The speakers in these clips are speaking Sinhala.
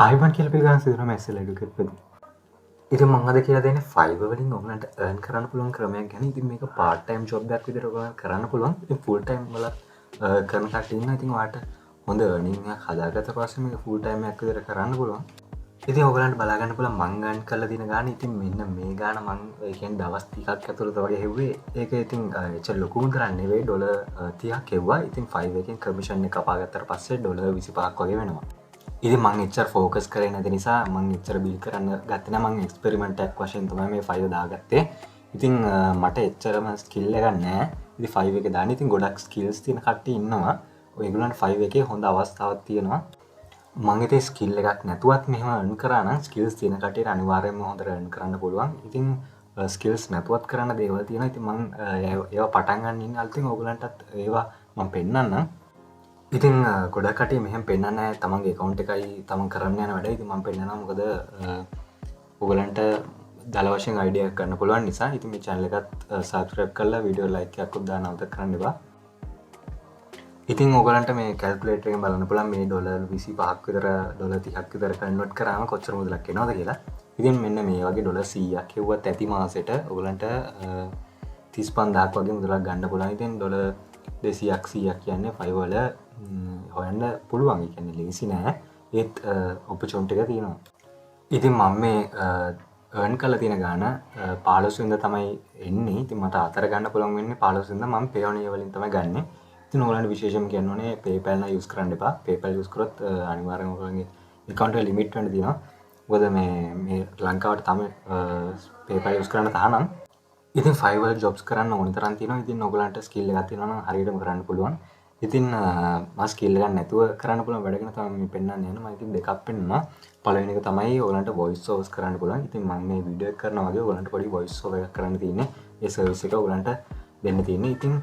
ආයිබන් කියලා පිළිගන්න සිදුවීම ඇස්සල එඩුකේට් පොඩි. ඉතින් මම අද කියලා දෙන්නේ Fiverr වලින් ඔයගලන්ට earn කරන්න පුළුවන් ක්‍රමයක් ගැන. ඉතින් මේක part time job එකක් විදිහට ඔයගලන්ට කරන්න පුළුවන්. ඉතින් full time වල කරන කට්ටිය ඉන්නවා. ඉතින් ඔයාලට හොඳ earning එකක් හදාගත්ත පස්සේ මේක full time එකක් විදිහට කරන්න පුළුවන්. ඉතින් ඔයගලන්ට බලා ගන්න පුළුවන් මං earn කරලා තියෙන ගාණ. ඉතින් මෙන්න මේ ගාණ මං ඒ කියන්නේ දවස් 30ක් ඇතුළත වගේ හෙව්වේ. ඒක ඉතින් එච්චර ලොකු මුදලක් නෙවෙයි ඩොලර් 30ක් හෙව්වා. ඉතින් Fiverr එකෙන් කමිෂන් එක කපා ගත්තට පස්සේ ඩොලර් 25ක් වගේ වෙනවා. ඉතින් මං එච්චර ෆෝකස් කරේ නැති නිසා මං එච්චර බිල් කරන්න ගත්තේ නැහැ. මං එක්ස්පෙරිමන්ට් එකක් වශයෙන් තමයි මේ Fiverr දාගත්තේ. ඉතින් මට එච්චරම ස්කිල් එකක් නැහැ. ඉතින් Fiverr එකේ දාන්න ඉතින් ගොඩක් ස්කිල්ස් තියෙන කට්ටිය ඉන්නවා. ඔයගොල්ලන්ට Fiverr එකේ හොඳ අවස්ථාවක් තියෙනවා. මං ඉතින් ස්කිල් එකක් නැතුවත් මෙහෙම earn කරා නම් ස්කිල්ස් තියෙන කට්ටියට අනිවාර්යයෙන්ම හොඳට earn කරන්න පුළුවන්. ඉතින් ස්කිල්ස් නැතුවත් කරන්න දේවල් තියෙනවා. ඉතින් මං ඒවා පටන් ගන්න ඉන්න අලුතින් ඔයගොල්ලන්ටත් ඒවා මං පෙන්නන්නම්. ඉතින් ගොඩක් කට්ටිය මෙහෙම පෙන්නන්නේ නැහැ. තමන්ගේ account එකයි තමන් කරන්න යන වැඩ. ඉතින් මම පෙන්නනවා මොකද ඔයගලන්ට දල වශයෙන් idea එකක් ගන්න පුළුවන් නිසා. ඉතින් මේ channel එකත් subscribe කරලා video like එකක් උත් දාන්න අමතක කරන්න එපා. ඉතින් ඔයගලන්ට මේ calculator එකෙන් බලන්න පුළුවන් මේ ඩොලර් 25ක් විතර ඩොලර් 30ක් විතර convert කරාම කොච්චර මුදලක් එනවද කියලා. ඉතින් මෙන්න මේ වගේ ඩොලර් 100ක් හෙව්වත් ඇති මාසෙට ඔයගලන්ට 35000ක් වගේ මුදලක් ගන්න පුළුවන්. ඉතින් ඩොලර් 200ක් 100ක් කියන්නේ Fiverr වල හොයන්න පුළුවන්. ඒ කියන්නේ ලේසි නෑ. ඒත් opportunity එක තියෙනවා. ඉතින් මම මේ earn කරලා තියෙන ගාන 15 වෙනිදා තමයි එන්නේ. ඉතින් මට අතර ගන්න පුළුවන් වෙන්නේ 15 වෙනිදා. මම Payoneer වලින් තමයි ගන්නෙ. ඉතින් ඔයාලට විශේෂම කියන්න ඕනේ PayPal නම් use කරන්න එපා. PayPal use කරොත් අනිවාර්යෙන්ම ඔයාලගේ account එක limit වෙන්න තියෙනවා. මොකද මේ ලංකාවට තමයි PayPal use කරන්න තහනම්. ඉතින් Fiverr jobs කරන්න ඕනි තරම් තියෙනවා. ඉතින් ඔයගලන්ට skill එකක් තියෙනවා නම් හරියටම කරන්න පුළුවන්. ඉතින් මම ස්කිල් එකක් නැතුව කරන්න පුළුවන් වැඩ ගැන තමයි මේ පෙන්නන්න යන්නේ. මම ඉතින් දෙකක් පෙන්නනවා. පළවෙනි එක තමයි ඔයගලන්ට voice overs කරන්න පුළුවන්. ඉතින් මම මේ වීඩියෝ එක කරනවා වගේ ඔයගලන්ට පොඩි voice over එකක් කරන්න තියෙන්නේ. ඒ සර්විස් එක ඔයගලන්ට දෙන්න තියෙන්නේ. ඉතින්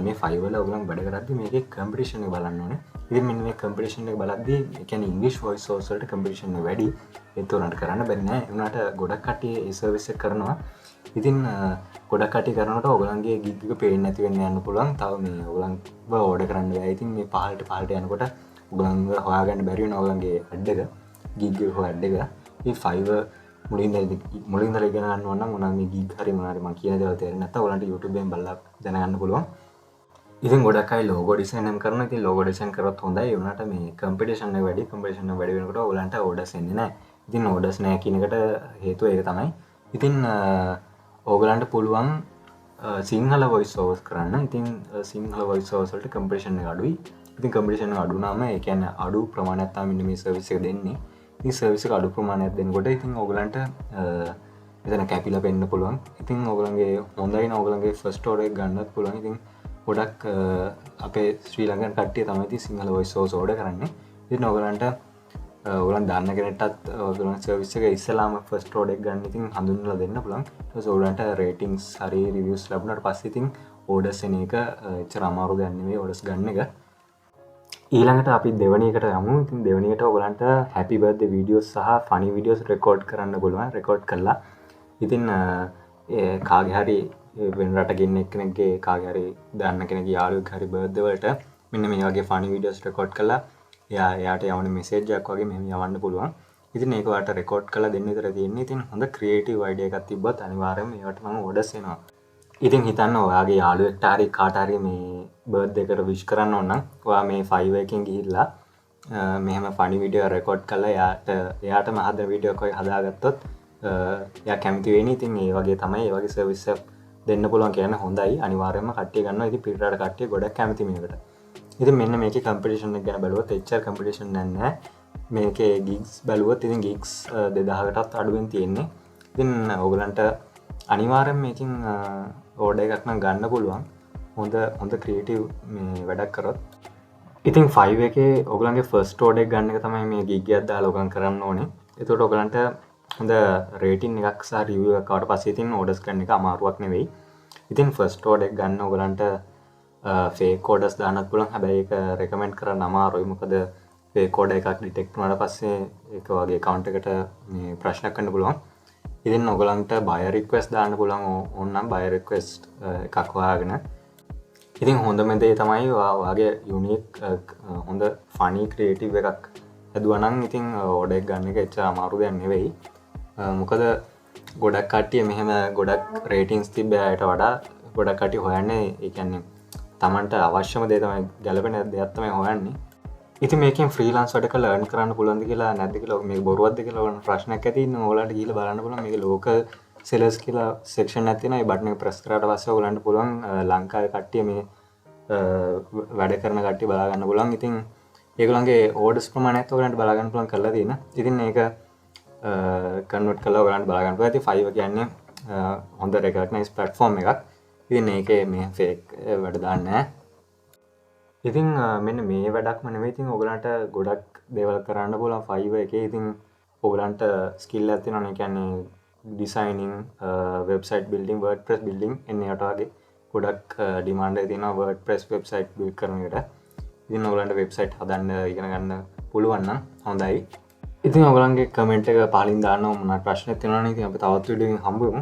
මේ Fiverr වල ඔයගලන් වැඩ කරද්දී මේකේ කම්පිටිෂන් එක බලන්න ඕනේ. ඉතින් මෙන්න මේ කම්පිටිෂන් එක බලද්දී ඒ කියන්නේ ඉංග්‍රීසි voice overs වලට කම්පිටිෂන් එක වැඩි. ඒත් ඔයගලන්ට කරන්න බැරි නෑ. ඒ වුණාට ගොඩක් කට්ටිය ඒ සර්විස් එක කරනවා. ඉතින් ගොඩක් කට්ටිය කරනකොට ඔයගලන්ගේ gig එක පේන්නේ නැති වෙන්න යන්න පුළුවන්. තව මේ ඔයගලන්ව ඕඩර් කරන්න බෑ. ඉතින් මේ පහළට යනකොට ඔයගලන්ව හොයාගන්න බැරි වෙනවා ඔයගලන්ගේ ඇඩ් එක. gig එක හොය ඇඩ් එක. මේ Fiverr මුලින්ම ඉගෙන ගන්න ඕන නම් මොනවාද මේ gig හරි මොනවාද මම කියන දේවල් තේරෙන්නේ නැත්නම් ඔයගලන්ට YouTube එකෙන් බලලා දැනගන්න පුළුවන්. ඉතින් ගොඩක් අය logo design නම් කරනවා. ඉතින් logo design කරොත් හොඳයි. ඒ වුණාට මේ competition එක වැඩි. competition එක වැඩි වෙනකොට ඔයගලන්ට orders එන්නේ නැහැ. ඉතින් orders නැහැ කියන එකට හේතුව ඒක තමයි. ඉතින් ඕගලන්ට පුළුවන් සිංහල voice overs කරන්න. ඉතින් සිංහල voice overs වලට competition එක අඩුයි. ඉතින් competition එක අඩු නම් ඒ කියන්නේ අඩු ප්‍රමාණයක් තමයි මෙන්න මේ service එක දෙන්නේ. ඉතින් service එක අඩු ප්‍රමාණයක් දෙනකොට ඉතින් ඕගලන්ට මෙතන කැපිලා පෙන්න පුළුවන්. ඉතින් ඕගලන්ගේ හොඳයි නම් ඕගලන්ගේ first order එක ගන්නත් පුළුවන්. ඉතින් ගොඩක් අපේ ශ්‍රී ලංකන් කට්ටිය තමයි ඉතින් සිංහල voice overs order කරන්නේ. ඉතින් ඕගලන්ට ඔයගලන් දාන්න කෙනෙක්ටත් ඔයගලන් සර්විස් එක ඉස්සලාම ෆස්ට් ඕඩර් එක ගන්න ඉතින් හඳුන්වලා දෙන්න පුළුවන්. ඊට පස්සේ ඔයගලන්ට රේටින්ග්ස් හරි රිවිව්ස් ලැබුණාට පස්සේ ඉතින් ඕඩර්ස් එන එක එච්චර අමාරු දෙයක් නෙවෙයි ඕඩර්ස් ගන්න එක. ඊළඟට අපි දෙවෙනි එකට යමු. ඉතින් දෙවෙනි එකට ඔයගලන්ට happy birthday videos සහ funny videos record කරන්න පුළුවන්. record කළා. ඉතින් කාගේ හරි වෙන රටකින් එක්කෙනෙක්ගේ කාගේ හරි දාන්න කෙනෙක්ගේ යාළුවෙක් හරි birthday වලට මෙන්න මේ වගේ funny videos record කළා. එයාට යවන මෙසේජ් එකක් වගේ මෙහෙම යවන්න පුළුවන්. ඉතින් ඒක ඔයාලට රෙකෝඩ් කරලා දෙන්න විතර තියෙන්නේ. ඉතින් හොඳ ක්‍රියේටිව් අයිඩියා එකක් තිබ්බත් අනිවාර්යයෙන්ම ඒවට මම ඕඩර්ස් එනවා. ඉතින් හිතන්න ඔයාගේ යාළුවෙක්ට හරි කාට හරි මේ බර්ත්ඩේ එකට විශ් කරන්න ඕන නම් ඔයා මේ Fiverr එකෙන් ගිහිල්ලා මෙහෙම ෆනි වීඩියෝ රෙකෝඩ් කරලා එයාටම හදන වීඩියෝ එකක් හදාගත්තොත් එයා කැමති වෙන්නේ. ඉතින් ඒ වගේ තමයි ඒ වගේ සර්විස් එකක් දෙන්න පුළුවන් කියන්නේ හොඳයි. අනිවාර්යයෙන්ම කට්ටිය ගන්නවා. ඉතින් පිටරට කට්ටිය ගොඩක් කැමති මේකට. ඉතින් මෙන්න මේකේ කම්පිටිෂන් එක ගැන බලුවොත් එච්චර කම්පිටිෂන් නැහැ. මේකේ gigs බලුවොත් ඉතින් gigs 2000කටත් අඩුවෙන් තියෙන්නේ. ඉතින් ඔයගලන්ට අනිවාර්යෙන් මේකෙන් ඕඩර් එකක් නම් ගන්න පුළුවන්. හොඳ ක්‍රියේටිව් මේ වැඩක් කරොත්. ඉතින් Fiverr එකේ ඔයගලන්ගේ ෆස්ට් ඕඩර් එක ගන්න එක තමයි මේ gig එකක් දාලා ඔයගලන් කරන්න ඕනේ. එතකොට ඔයගලන්ට හොඳ රේටින් එකක් සහ රිවිව් එකක් ආවට පස්සේ ඉතින් ඕඩර්ස් ගන්න එක අමාරුවක් නෙවෙයි. ඉතින් ෆස්ට් ඕඩර් එක ගන්න ඔයගලන්ට ෆේක් ඕඩර්ස් දාන්නත් පුළුවන්. හැබැයි ඒක රෙකමෙන්ඩ් කරන්න අමාරුයි. මොකද ෆේක් ඕඩර් එකක් ඩිටෙක්ට් වුණාට පස්සේ ඒක වගේ account එකට මේ ප්‍රශ්නයක් වෙන්න පුළුවන්. ඉතින් ඔයගලන්ට buyer request දාන්න පුළුවන්. ඕනනම් buyer request එකක් හොයාගෙන. ඉතින් හොඳම දේ තමයි ඔයාගේ unique හොඳ funny creative එකක් ඇදුවනං ඉතින් ඕඩෙක් ගන්න එක එච්ච අමාරු දෙයක් නෙවෙයි. මොකද ගොඩක් කට්ටිය මෙහෙම ගොඩක් රේටින්ස් තිබ්බයට වඩා ගොඩක් කටි හොයන්නේ එකන්නේ තමන්ට අවශ්‍යම දේ තමයි ගැලපෙන දෙයක්ත්තමයි හොයන්නේ. ඉති මේකින් ්‍රීලාන්ස් වඩක ලර්න් කරන්න පුළන්ද කියලා නැතික ලොක මේ බොරුවත්ද කියලා ප්‍රශ්නයක් ඇති ඕලට ගීල බලන්න පුළ මේ ලෝක සෙලස් කියලා සෙක්ෂන් ඇතින බටන ප්‍රස්කරට වස්ස ගලන්ට පුළුවන් ලංකාව කට්ටිය මේ වැඩ කරන කට්ටි බලාගන්න පුලන් ඉතින් ඒගලන්ගේ ඕඩස් ප්‍රමාණත් වලට බලාගන්න පුලන් කරලා තින ඉතින් ඒක කන්වට කල ගලන්ට බලාගන්න ඇති ෆයිව කියන්නේ හොඳ රෙකටනයිස් පටෆෝර්ම් එකක් ඉතින් ඒක මේ ෆේක් වැඩදාන්න ඉතින් මෙන්න මේ වැඩක් මනවෙඉතින් ඔගලන්ට ගොඩක් දෙවල් කරන්න පුලන් ෆයිව එක ඉතින් ඔගලන්ට ස්කිල් ඇති නොන කියන්නේ designing website building WordPress building එන්නටගේ ගොඩක් ඩිමාන්ඩ තින වර්ඩ ප්‍රස් වෙබ්සයිට් බිල් කරනට ඉතින් ඔගලන්ට වෙබ්සයිට් හදන්න ඉගෙන ගන්න පුළුවන්න හොඳයි. ඉතින් ඔගලන්ගේ කමෙන්ට් එක පලින් දාන්න මොන ප්‍රශ්න තිනන ඉතින් අප තවත් විඩින් හම්බුවමු.